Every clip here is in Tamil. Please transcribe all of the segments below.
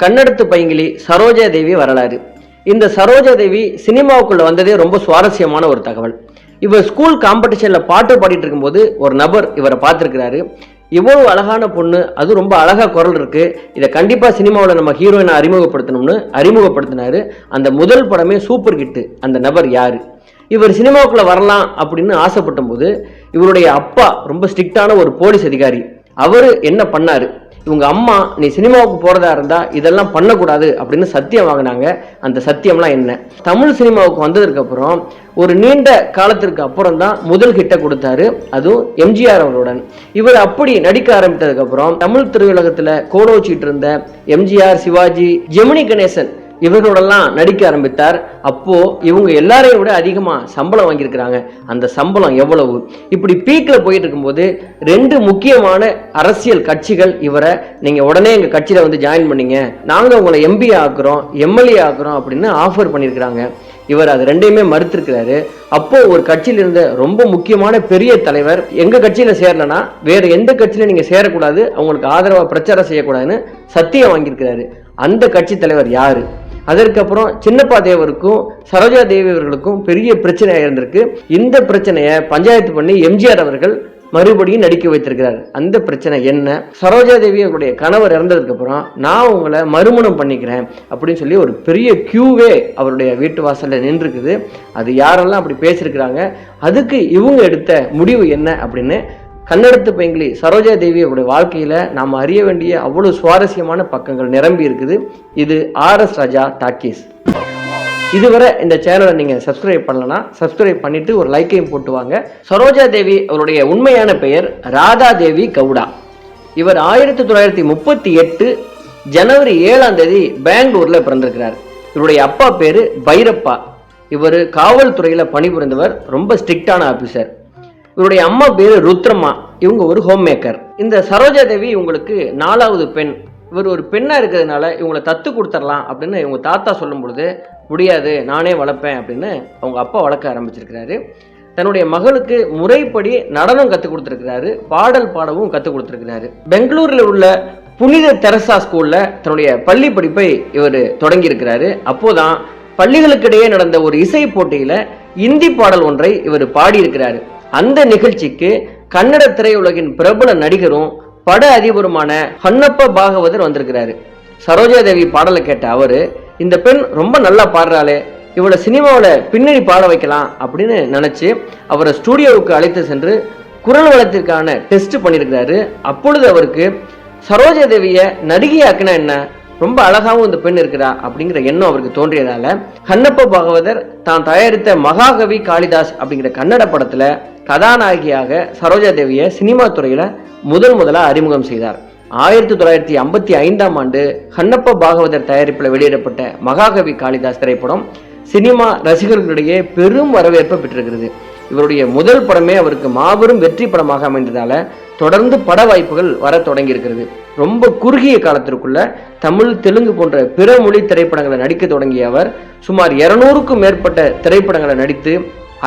கன்னடத்து பைங்கிலி சரோஜா தேவி வரலாறு. இந்த சரோஜா தேவி சினிமாவுக்குள்ள வந்ததே ரொம்ப சுவாரஸ்யமான ஒரு தகவல். இவர் ஸ்கூல் காம்படிஷன்ல பாட்டு பாடிட்டு இருக்கும்போது ஒரு நபர் இவரை பார்த்துருக்கிறாரு. இவ்வளவு அழகான பொண்ணு, அது ரொம்ப அழகா குரல் இருக்கு, இதை கண்டிப்பா சினிமாவில் நம்ம ஹீரோயினை அறிமுகப்படுத்தணும்னு அறிமுகப்படுத்தினாரு. அந்த முதல் படமே சூப்பர் ஹிட். அந்த நபர் யாரு? இவர் சினிமாவுக்குள்ள வரலாம் அப்படின்னு ஆசைப்பட்ட போது இவருடைய அப்பா ரொம்ப ஸ்ட்ரிக்டான ஒரு போலீஸ் அதிகாரி. அவரு என்ன பண்ணாரு? இவங்க அம்மா நீ சினிமாவுக்கு போறதா இருந்தா இதெல்லாம் பண்ணக்கூடாது அப்படின்னு சத்தியம் வாங்கினாங்க. அந்த சத்தியம்லாம் என்ன? தமிழ் சினிமாவுக்கு வந்ததுக்கு அப்புறம் ஒரு நீண்ட காலத்திற்கு அப்புறம் தான் முதல் ஹிட்டை கொடுத்தாரு, அதுவும் எம்ஜிஆர் அவருடன். இவர் அப்படி நடிக்க ஆரம்பித்ததுக்கு அப்புறம் தமிழ் திரையுலகத்துல கோலோச்சிட்டு இருந்த எம்ஜிஆர், சிவாஜி, ஜெமினி கணேசன் இவர்களோடலாம் நடிக்க ஆரம்பித்தார். அப்போ இவங்க எல்லாரையும் விட அதிகமா சம்பளம் வாங்கியிருக்கிறாங்க. அந்த சம்பளம் எவ்வளவு? இப்படி பீக்ல போயிட்டு இருக்கும்போது ரெண்டு முக்கியமான அரசியல் கட்சிகள் இவரை நீங்க உடனே எங்க கட்சியில வந்து ஜாயின் பண்ணீங்க, நாங்க உங்களை எம்பி ஆக்குறோம், எம்எல்ஏ ஆக்குறோம் அப்படின்னு ஆஃபர் பண்ணியிருக்கிறாங்க. இவர் அது ரெண்டையுமே மறுத்திருக்கிறாரு. அப்போ ஒரு கட்சியில இருந்த ரொம்ப முக்கியமான பெரிய தலைவர் எங்க கட்சியில சேரலனா வேற எந்த கட்சியில நீங்க சேரக்கூடாது, அவங்களுக்கு ஆதரவா பிரச்சாரம் செய்யக்கூடாதுன்னு சத்தியம் வாங்கியிருக்கிறாரு. அந்த கட்சி தலைவர் யாரு? அதற்கப்புறம் சின்னப்பா தேவருக்கும் சரோஜா தேவி அவர்களுக்கும் பெரிய பிரச்சனையா இருந்திருக்கு. இந்த பிரச்சனையை பஞ்சாயத்து பண்ணி எம்ஜிஆர் அவர்கள் மறுபடியும் நடிக்க வைத்திருக்கிறார். அந்த பிரச்சனை என்ன? சரோஜா தேவி அவருடைய கணவர் இறந்ததுக்கு அப்புறம் நான் உங்களை மறுமணம் பண்ணிக்கிறேன் அப்படின்னு சொல்லி ஒரு பெரிய கியூவே அவருடைய வீட்டு வாசல்ல நின்றுருக்குது. அது யாரெல்லாம் அப்படி பேசியிருக்கிறாங்க, அதுக்கு இவங்க எடுத்த முடிவு என்ன அப்படின்னு கன்னடத்து பைங்கிலி சரோஜா தேவி அவருடைய வாழ்க்கையில நாம் அறிய வேண்டிய அவ்வளவு சுவாரஸ்யமான பக்கங்கள் நிரம்பி இருக்குது. இது RS ராஜா டாக்கீஸ். இதுவரை இந்த சேனலை நீங்க சப்ஸ்கிரைப் பண்ணலன்னா சப்ஸ்கிரைப் பண்ணிட்டு ஒரு லைக்கையும் போட்டு வாங்க. சரோஜா தேவி அவருடைய உண்மையான பெயர் ராதா தேவி கவுடா. இவர் 1938 ஜனவரி 7ஆம் தேதி பெங்களூர்ல பிறந்திருக்கிறார். இவருடைய அப்பா பேரு பைரப்பா. இவர் காவல்துறையில பணிபுரிந்தவர், ரொம்ப ஸ்ட்ரிக்டான ஆபீசர். இவருடைய அம்மா பேரு ருத்ரம்மா. இவங்க ஒரு ஹோம் மேக்கர். இந்த சரோஜா தேவி இவங்களுக்கு 4வது பெண். இவர் ஒரு பெண்ணா இருக்கிறதுனால இவங்களை தத்து கொடுத்துடலாம் அப்படின்னு இவங்க தாத்தா சொல்லும் பொழுது முடியாது, நானே வளர்ப்பேன் அப்படின்னு அவங்க அப்பா வளர்க்க ஆரம்பிச்சிருக்கிறாரு. தன்னுடைய மகளுக்கு முறைப்படி நடனம் கற்றுக் கொடுத்துருக்கிறாரு, பாடல் பாடவும் கற்றுக் கொடுத்துருக்கிறாரு. பெங்களூரில் உள்ள புனித தெரசா ஸ்கூல்ல தன்னுடைய பள்ளி படிப்பை இவர் தொடங்கி இருக்கிறாரு. அப்போதான் பள்ளிகளுக்கிடையே நடந்த ஒரு இசை போட்டியில இந்தி பாடல் ஒன்றை இவர் பாடியிருக்கிறாரு. அந்த நிகழ்ச்சிக்கு கன்னட திரையுலகின் பிரபல நடிகரும் பட அதிபருமான ஹன்னப்ப பாகவதர் வந்திருக்கிறாரு. சரோஜா தேவி பாடலை கேட்ட அவரு, இந்த பெண் ரொம்ப நல்லா பாடுறாளே, இவளை சினிமாவில் பின்னணி பாட வைக்கலாம் அப்படின்னு நினைச்சு அவரை ஸ்டூடியோவுக்கு அழைத்து சென்று குரல் வளத்திற்கான டெஸ்ட் பண்ணியிருக்கிறாரு. அப்பொழுது அவருக்கு சரோஜா தேவியை நடிகையாக்குனா என்ன, ரொம்ப அழகாவும் இந்த பெண் இருக்கிறா அப்படிங்கிற எண்ணம் அவருக்கு தோன்றியதால ஹன்னப்ப பாகவதர் தான் தயாரித்த மகாகவி காளிதாஸ் அப்படிங்கிற கன்னட படத்துல கதாநாயகியாக சரோஜா தேவியை சினிமா துறையில முதலா அறிமுகம் செய்தார். 1955ஆம் ஆண்டு ஹன்னப்ப பாகவதர் தயாரிப்பில் வெளியிடப்பட்ட மகாகவி காளிதாஸ் திரைப்படம் சினிமா ரசிகர்களிடையே பெரும் வரவேற்பை பெற்றிருக்கிறது. இவருடைய முதல் படமே அவருக்கு மாபெரும் வெற்றி படமாக அமைந்ததால தொடர்ந்து பட வாய்ப்புகள் வர தொடங்கி இருக்கிறது. ரொம்ப குறுகிய காலத்திற்குள்ள தமிழ், தெலுங்கு போன்ற பிற மொழி திரைப்படங்களை நடிக்க தொடங்கிய அவர் சுமார் 200க்கும் மேற்பட்ட திரைப்படங்களை நடித்து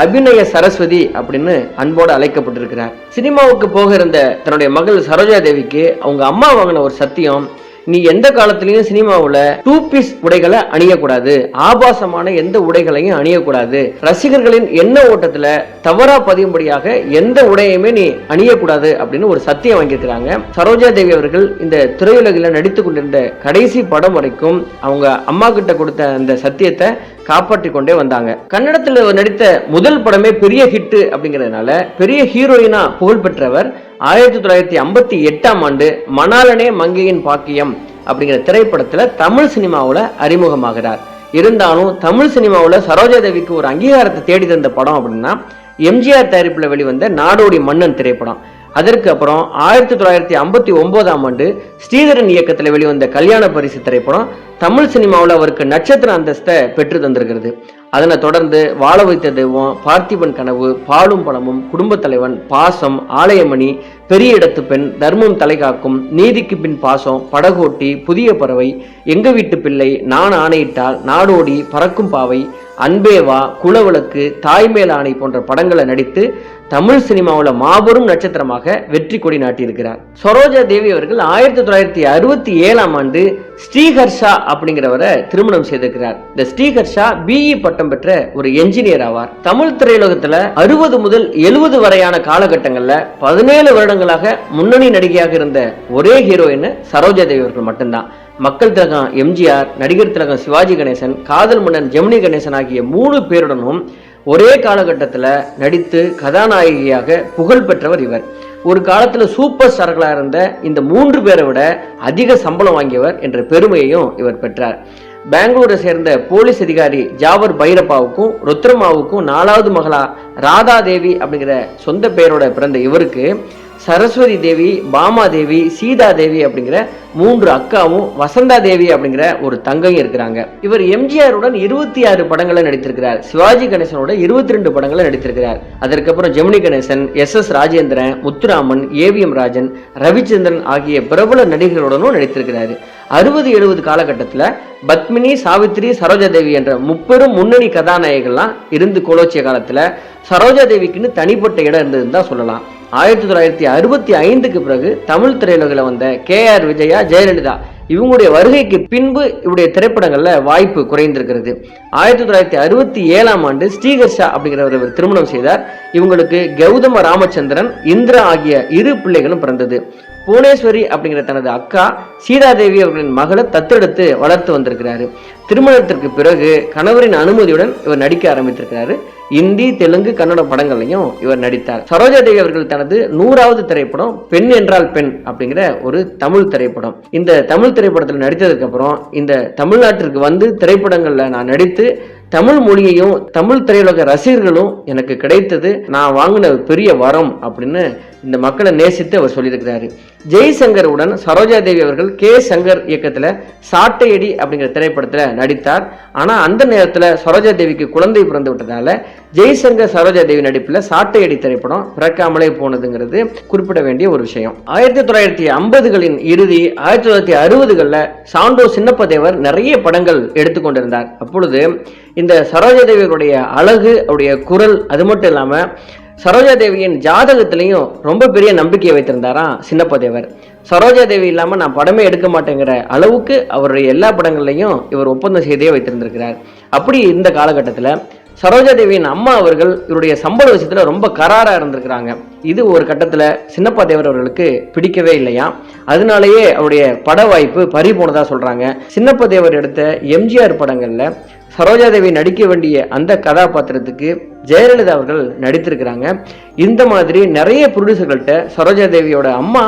அபிநய சரஸ்வதி அப்படின்னு அன்போடு அழைக்கப்பட்டிருக்கிறார். சினிமாவுக்கு போக இருந்த தன்னுடைய மகள் சரோஜா தேவிக்கு அவங்க அம்மா வாங்கின ஒரு சத்தியம், நீ எந்த காலத்திலையும் சினிமாவுல 2 பீஸ் உடைகளை அணியக்கூடாது, ஆபாசமான எந்த உடைகளையும் அணியக்கூடாது, ரசிகர்களின் எண்ண ஓட்டத்துல தவறா பதியும்படியாக எந்த உடையுமே நீ அணியக்கூடாது அப்படின்னு ஒரு சத்தியம் வாங்கியிருக்கிறாங்க. சரோஜா தேவி அவர்கள் இந்த திரையுலகில் நடித்து கொண்டிருந்த கடைசி படம் வரைக்கும் அவங்க அம்மா கிட்ட கொடுத்த அந்த சத்தியத்தை காப்பாற்றி கொண்டே வந்தாங்க. கன்னடத்தில் நடித்த முதல் படமே பெரிய ஹிட் அப்படிங்கிறதுனால பெரிய ஹீரோயினா புகழ் பெற்றவர் 1958ஆம் ஆண்டு மணாலனே மங்கையின் பாக்கியம் அப்படிங்கிற திரைப்படத்துல தமிழ் சினிமாவில் அறிமுகமாகிறார். இருந்தாலும் தமிழ் சினிமாவில் சரோஜா தேவிக்கு ஒரு அங்கீகாரத்தை தேடி தந்த படம் அப்படின்னா எம்ஜிஆர் தயாரிப்பில் வெளிவந்த நாடோடி மன்னன் திரைப்படம். அதற்கு அப்புறம் 1959ஆம் ஆண்டு ஸ்ரீதரன் இயக்கத்தில் வெளிவந்த கல்யாண பரிசு திரைப்படம் தமிழ் சினிமாவில் அவருக்கு நட்சத்திர அந்தஸ்தை பெற்று தந்திருக்கிறது. அதனை தொடர்ந்து வாழ வைத்த தெய்வம், பார்த்திபன் கனவு, பாலும் பழமும், குடும்ப தலைவன், பாசம், ஆலயமணி, பெரிய இடத்து பெண், தர்மம் தலைகாக்கும், நீதிக்கு பின் பாசம், படகோட்டி, புதிய பறவை, எங்க வீட்டு பிள்ளை, நான் ஆணையிட்டால், நாடோடி, பறக்கும் பாவை, அன்பேவா, குலவிளக்கு, தாய்மேல் ஆணை போன்ற படங்களை நடித்து தமிழ் சினிமாவில் மாபெரும் நட்சத்திரமாக வெற்றி கொடி நாட்டியிருக்கிறார். சரோஜா தேவி அவர்கள் 1967ஆம் ஆண்டு ஸ்ரீஹர்ஷா அப்படிங்கிறவரை திருமணம் செய்திருக்கிறார். இந்த ஸ்ரீஹர்ஷா பிஇ பட்டம் பெற்ற ஒரு என்ஜினியர் ஆவார். தமிழ் திரையுலகத்துல 60 முதல் 70 வரையான காலகட்டங்கள்ல 17 வருடங்களாக முன்னணி நடிகையாக இருந்த ஒரே ஹீரோயின் சரோஜா தேவி அவர்கள் மட்டும்தான். மக்கள் திலகம் எம்ஜிஆர், நடிகர் திலகம் சிவாஜி கணேசன், காதல் மன்னன் ஜெமினி கணேசன் ஆகிய 3 பேருடனும் ஒரே காலகட்டத்தில் நடித்து கதாநாயகியாக புகழ் பெற்றவர் இவர். ஒரு காலத்துல சூப்பர் ஸ்டார்களாக இருந்த இந்த 3 பேரை விட அதிக சம்பளம் வாங்கியவர் என்ற பெருமையையும் இவர் பெற்றார். பெங்களூரை சேர்ந்த போலீஸ் அதிகாரி ஜாவர் பைரப்பாவுக்கும் ருத்ரமாவுக்கும் 4வது மகளா ராதா தேவி அப்படிங்கிற சொந்த பெயரோட பிறந்த இவருக்கு சரஸ்வதி தேவி, பாமா தேவி, சீதா தேவி அப்படிங்கிற 3 அக்காவும் வசந்தா தேவி அப்படிங்கிற ஒரு தங்கையும் இருக்கிறாங்க. இவர் எம்ஜிஆருடன் 26 படங்களை நடித்திருக்கிறார். சிவாஜி கணேசனோட 22 படங்களை நடித்திருக்கிறார். அதற்கப்புறம் ஜெமினி கணேசன், SS ராஜேந்திரன், முத்துராமன், AVM ராஜன், ரவிச்சந்திரன் ஆகிய பிரபல நடிகர்களுடனும் நடித்திருக்கிறார். 60-70 காலகட்டத்தில் பத்மினி, சாவித்ரி, சரோஜா தேவி என்ற முப்பெரும் முன்னணி கதாநாயகர்கள்லாம் இருந்து கோலோச்சிய காலத்தில் சரோஜா தேவிக்குன்னு தனிப்பட்ட இடம் இருந்ததுன்னு தான் சொல்லலாம். 1965க்கு பிறகு தமிழ் திரையுலகில் வந்த KR விஜயா, ஜெயலலிதா இவங்களுடைய வருகைக்கு பின்பு இவருடைய திரைப்படங்கள்ல வாய்ப்பு குறைந்திருக்கிறது. 1967ஆம் ஆண்டு ஸ்ரீஹர்ஷா அப்படிங்கிறவர் திருமணம் செய்தார். இவங்களுக்கு கௌதம ராமச்சந்திரன், இந்திரா ஆகிய 2 பிள்ளைகளும் பிறந்தது. புவனேஸ்வரி அப்படிங்கிற தனது அக்கா சீதாதேவி அவர்களின் மகளை தத்தெடுத்து வளர்த்து வந்திருக்கிறாரு. திருமணத்திற்கு பிறகு கணவரின் அனுமதியுடன் இவர் நடிக்க ஆரம்பித்திருக்கிறாரு. இந்தி, தெலுங்கு, கன்னட படங்களையும் இவர் நடித்தார். சரோஜா தேவி அவர்கள் தனது 100வது திரைப்படம் பெண் என்றால் பெண் அப்படிங்கிற ஒரு தமிழ் திரைப்படம். இந்த தமிழ் திரைப்படத்தில் நடித்ததுக்கு அப்புறம் இந்த தமிழ்நாட்டிற்கு வந்து திரைப்படங்கள்ல நான் நடித்து தமிழ் மொழியையும் தமிழ் திரையுலக ரசிகர்களும் எனக்கு கிடைத்தது நான் வாங்கின பெரிய வரம் அப்படின்னு இந்த மக்களை நேசித்து அவர் சொல்லியிருக்கிறாரு. ஜெய்சங்கருடன் சரோஜா தேவி அவர்கள் K. சங்கர் இயக்கத்தில் சாட்டையடி அப்படிங்கிற திரைப்படத்தில் நடித்தார். ஆனால் அந்த நேரத்தில் சரோஜா தேவிக்கு குழந்தை பிறந்து விட்டதால ஜெய்சங்கர் சரோஜா தேவி நடிப்பில் சாட்டையடி திரைப்படம் பிறக்காமலே போனதுங்கிறது குறிப்பிட வேண்டிய ஒரு விஷயம். 1950களின் இறுதி 1960களில் சாண்டோ சின்னப்ப தேவர் நிறைய படங்கள் எடுத்துக்கொண்டிருந்தார். அப்பொழுது இந்த சரோஜா தேவியுடைய அழகு, அவருடைய குரல், அது மட்டும் இல்லாமல் சரோஜா தேவியின் ஜாதகத்திலையும் ரொம்ப பெரிய நம்பிக்கையை வைத்திருந்தாராம் சின்னப்ப தேவர். சரோஜா தேவி இல்லாமல் நான் படமே எடுக்க மாட்டேங்கிற அளவுக்கு அவருடைய எல்லா படங்கள்லையும் இவர் ஒப்பந்தம் செய்தே வைத்திருந்திருக்கிறார். அப்படி இந்த காலகட்டத்தில் சரோஜா தேவியின் அம்மா அவர்கள் இவருடைய சம்பள விஷயத்துல ரொம்ப கராரா இருந்திருக்கிறாங்க. இது ஒரு கட்டத்துல சின்னப்பா தேவர் அவர்களுக்கு பிடிக்கவே இல்லையா. அதனாலேயே அவருடைய பட வாய்ப்பு பறி போனதா சொல்றாங்க. சின்னப்பா தேவர் எடுத்த எம்ஜிஆர் படங்கள்ல சரோஜா தேவி நடிக்க வேண்டிய அந்த கதாபாத்திரத்துக்கு ஜெயலலிதா அவர்கள் நடித்திருக்கிறாங்க. இந்த மாதிரி நிறைய ப்ரொடியூசர்கள்ட்ட சரோஜா தேவியோட அம்மா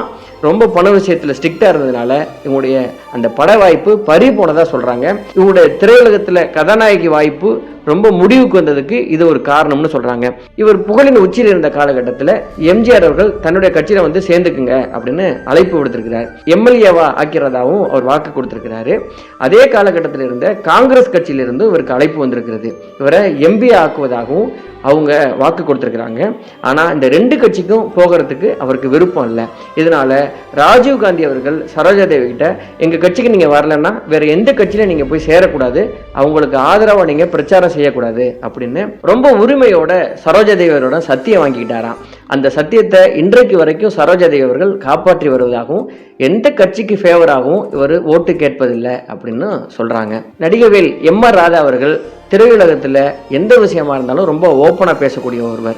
ரொம்ப பண விஷயத்துல ஸ்ட்ரிக்டா இருந்ததுனால இவங்களுடைய அந்த பட வாய்ப்பு பறி போனதா சொல்றாங்க. இவங்களுடைய திரையுலகத்துல கதாநாயகி வாய்ப்பு ரொம்ப முடிவுக்கு வந்ததுக்கு இது ஒரு காரணம்னு சொல்றாங்க. இவர் புகழின் உச்சியில் இருந்த காலகட்டத்தில் எம்ஜிஆர் அவர்கள் தன்னுடைய கட்சியில வந்து சேர்ந்துக்குங்க அப்படின்னு அழைப்பு விடுத்திருக்கிறார். எம்எல்ஏவா ஆக்கிறதாவும் அவர் வாக்கு கொடுத்திருக்கிறாரு. அதே காலகட்டத்தில் இருந்த காங்கிரஸ் கட்சியிலிருந்து இவருக்கு அழைப்பு வந்திருக்கிறது. இவரை MP ஆக்குவதாகவும் அவங்க வாக்கு கொடுத்திருக்கிறாங்க. ஆனா இந்த 2 கட்சிக்கும் போகிறதுக்கு அவருக்கு விருப்பம் இல்லை. இதனால ராஜீவ் காந்தி அவர்கள் சரோஜா தேவி கிட்ட எங்க கட்சிக்கு நீங்க வரலன்னா வேற எந்த கட்சியில நீங்க போய் சேரக்கூடாது, அவங்களுக்கு ஆதரவா நீங்க பிரச்சாரம் செய்யக்கூடாது அப்படின்னு ரொம்ப உரிமையோட சரோஜா தேவி அவரோட சத்தியம் வாங்கிக்கிட்டாராம். அந்த சத்தியத்தை இன்றைக்கு வரைக்கும் சரோஜா தேவி அவர்கள் காப்பாற்றி வருவதாகவும் எந்த கட்சிக்கு ஃபேவராகவும் இவர் ஓட்டு கேட்பதில்லை அப்படின்னு சொல்றாங்க. நடிகவேல் MR ராதா அவர்கள் திரையுலகத்துல எந்த விஷயமா இருந்தாலும் ரொம்ப ஓப்பனா பேசக்கூடிய ஒருவர்.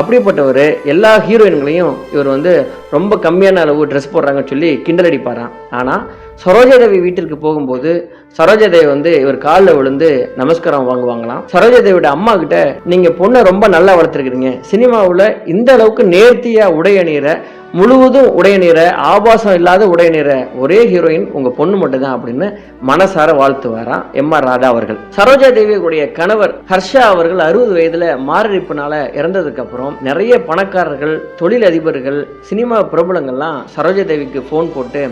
அப்படிப்பட்டவர் எல்லா ஹீரோயின்களையும் இவர் வந்து ரொம்ப கம்மியான அளவு ட்ரெஸ் போடுறாங்கன்னு சொல்லி கிண்டல் அடிப்பாராம். ஆனால் சரோஜா தேவி வீட்டிற்கு போகும்போது சரோஜா தேவி வந்து இவர் காலில் விழுந்து நமஸ்காரம் வாங்குவாங்களாம். சரோஜா தேவியோட அம்மா கிட்ட நீங்க பொண்ணை ரொம்ப நல்லா வளர்த்துருக்கிறீங்க, சினிமாவில் இந்த அளவுக்கு நேர்த்தியா உடை அணிகிற, முழுவதும் உடைய நிற, ஆபாசம் இல்லாத உடைய நிற ஒரே ஹீரோயின் உங்க பொண்ணு மட்டும் தான் அப்படின்னு மனசார வாழ்த்துவாராம் MR ராதா அவர்கள். சரோஜா தேவியுடைய கணவர் ஹர்ஷா அவர்கள் 60 வயதுல மாரடைப்புனால இறந்ததுக்கு அப்புறம் நிறைய பணக்காரர்கள், தொழில் அதிபர்கள், சினிமா பிரபலங்கள்லாம் சரோஜா தேவிக்கு போன் போட்டு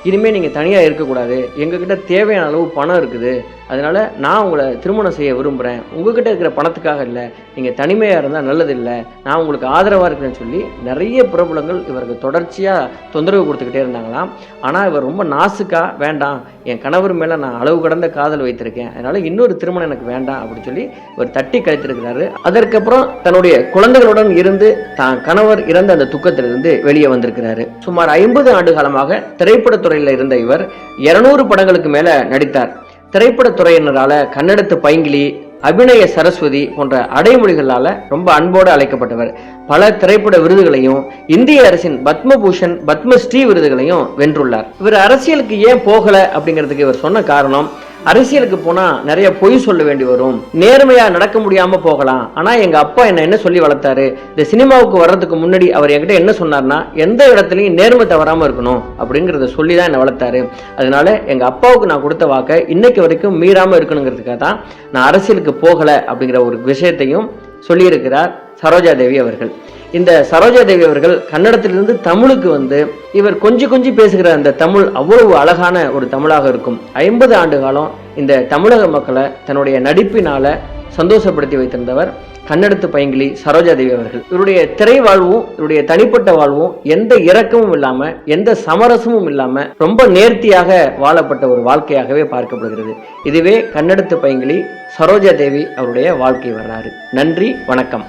இனிமேல் நீங்கள் தனியாக இருக்கக்கூடாது, எங்ககிட்ட தேவையான அளவு பணம் இருக்குது, அதனால் நான் உங்களை திருமணம் செய்ய விரும்புகிறேன், உங்ககிட்ட இருக்கிற பணத்துக்காக இல்லை, நீங்கள் தனிமையாக இருந்தால் நல்லதில்லை, நான் உங்களுக்கு ஆதரவாக இருக்கிறேன்னு சொல்லி நிறைய பிரபலங்கள் இவருக்கு தொடர்ச்சியாக தொந்தரவு கொடுத்துக்கிட்டே இருந்தாங்களாம். ஆனால் இவர் ரொம்ப நாசுக்காக, வேண்டாம், என் கணவர் மேலே நான் அளவு கடந்த காதல் வைத்திருக்கேன், அதனால் இன்னொரு திருமணம் எனக்கு வேண்டாம் அப்படின்னு சொல்லி இவர் தட்டி கழித்திருக்கிறாரு. அதற்கப்புறம் தன்னுடைய குழந்தைகளுடன் இருந்து தான் கணவர் இறந்த அந்த துக்கத்திலிருந்து வெளியே வந்திருக்கிறாரு. சுமார் 50 ஆண்டு காலமாக திரைப்படத்துறையில் இருந்த இவர் 200 படங்களுக்கு மேல நடித்தார். திரைப்படத்துறையினரால கன்னடத்து பைங்கிலி, அபிநய சரஸ்வதி போன்ற அடைமொழிகளால ரொம்ப அன்போடு அழைக்கப்பட்டவர். பல திரைப்பட விருதுகளையும் இந்திய அரசின் பத்மபூஷன், பத்மஸ்ரீ விருதுகளையும் வென்றுள்ளார். இவர் அரசியலுக்கு ஏன் போகல அப்படிங்கிறதுக்கு இவர் சொன்ன காரணம், அரசியலுக்கு போனா நிறைய பொய் சொல்ல வேண்டி வரும், நேர்மையா நடக்க முடியாம போகலாம், ஆனா எங்க அப்பா என்ன சொல்லி வளர்த்தாரு, இந்த சினிமாவுக்கு வர்றதுக்கு முன்னாடி அவர் என்கிட்ட என்ன சொன்னார்னா, எந்த இடத்துலையும் நேர்மை தவறாம இருக்கணும் அப்படிங்கறத சொல்லிதான் என்ன வளர்த்தாரு, அதனால எங்க அப்பாவுக்கு நான் கொடுத்த வாக்கை இன்னைக்கு வரைக்கும் மீறாம இருக்கணுங்கிறதுக்காக தான் நான் அரசியலுக்கு போகல அப்படிங்கிற ஒரு விஷயத்தையும் சொல்லியிருக்கிறார் சரோஜா தேவி அவர்கள். இந்த சரோஜா தேவி அவர்கள் கன்னடத்திலிருந்து தமிழுக்கு வந்து இவர் கொஞ்சி பேசுகிற அந்த தமிழ் அவ்வளவு அழகான ஒரு தமிழாக இருக்கும். 50 ஆண்டு காலம் இந்த தமிழக மக்களை தன்னுடைய நடிப்பினால சந்தோஷப்படுத்தி வைத்திருந்தவர் கன்னடத்து பைங்கிலி சரோஜா தேவி அவர்கள். இவருடைய திரை வாழ்வும் இவருடைய தனிப்பட்ட வாழ்வும் எந்த இரக்கமும் இல்லாம, எந்த சமரசமும் இல்லாம ரொம்ப நேர்த்தியாக வாழப்பட்ட ஒரு வாழ்க்கையாகவே பார்க்கப்படுகிறது. இதுவே கன்னடத்து பைங்கிலி சரோஜா தேவி அவருடைய வாழ்க்கை வரலாறு. நன்றி, வணக்கம்.